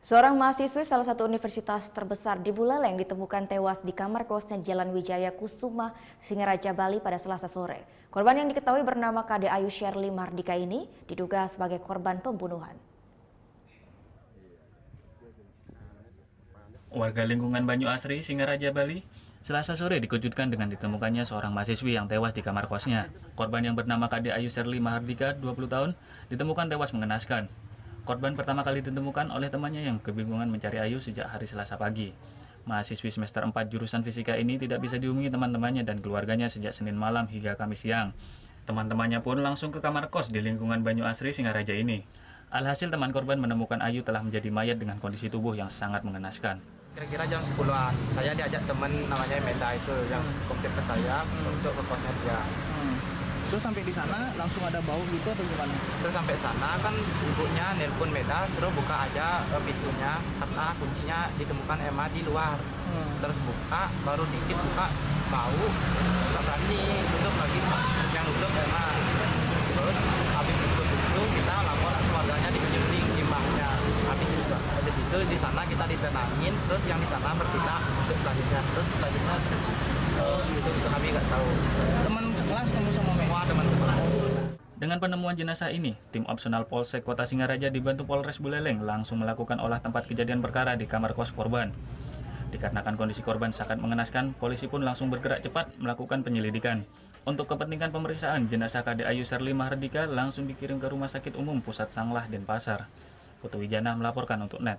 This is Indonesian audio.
Seorang mahasiswi salah satu universitas terbesar di Buleleng ditemukan tewas di kamar kosnya Jalan Wijaya Kusuma, Singaraja, Bali pada Selasa sore. Korban yang diketahui bernama Kade Ayu Sherly Mardika ini diduga sebagai korban pembunuhan. Warga lingkungan Banyu Asri, Singaraja, Bali, Selasa sore dikejutkan dengan ditemukannya seorang mahasiswi yang tewas di kamar kosnya. Korban yang bernama Kade Ayu Sherly Mardika, 20 tahun, ditemukan tewas mengenaskan. Korban pertama kali ditemukan oleh temannya yang kebingungan mencari Ayu sejak hari Selasa pagi. Mahasiswi semester 4 jurusan fisika ini tidak bisa dihubungi teman-temannya dan keluarganya sejak Senin malam hingga Kamis siang. Teman-temannya pun langsung ke kamar kos di lingkungan Banyu Asri, Singaraja ini. Alhasil teman korban menemukan Ayu telah menjadi mayat dengan kondisi tubuh yang sangat mengenaskan. Kira-kira jam 10-an, saya diajak teman namanya Meda itu yang komplit ke saya untuk ke kosnya dia. Terus sampai di sana langsung ada bau gitu atau gimana? Terus sampai sana kan ibunya nelpon Meda suruh buka aja pintunya karena kuncinya ditemukan Emma di luar. Terus buka, baru dikit buka bau, nggak berani tutup lagi yang nutup Emma. Terus habis itu kita lapor keluarganya di penyidik limbahnya. Habis itu di sana kita ditenangin, terus yang di sana berpindah untuk selanjutnya. Terus selanjutnya gitu kami nggak tahu. Teman sekelas kamu sama Semua teman sekolah. Dengan penemuan jenazah ini, tim opsional Polsek Kota Singaraja dibantu Polres Buleleng langsung melakukan olah tempat kejadian perkara di kamar kos korban. Dikarenakan kondisi korban sangat mengenaskan, polisi pun langsung bergerak cepat melakukan penyelidikan. Untuk kepentingan pemeriksaan, jenazah Kade Ayu Sherly Mardika langsung dikirim ke Rumah Sakit Umum Pusat Sanglah, Denpasar. Putu Wijana melaporkan untuk NET.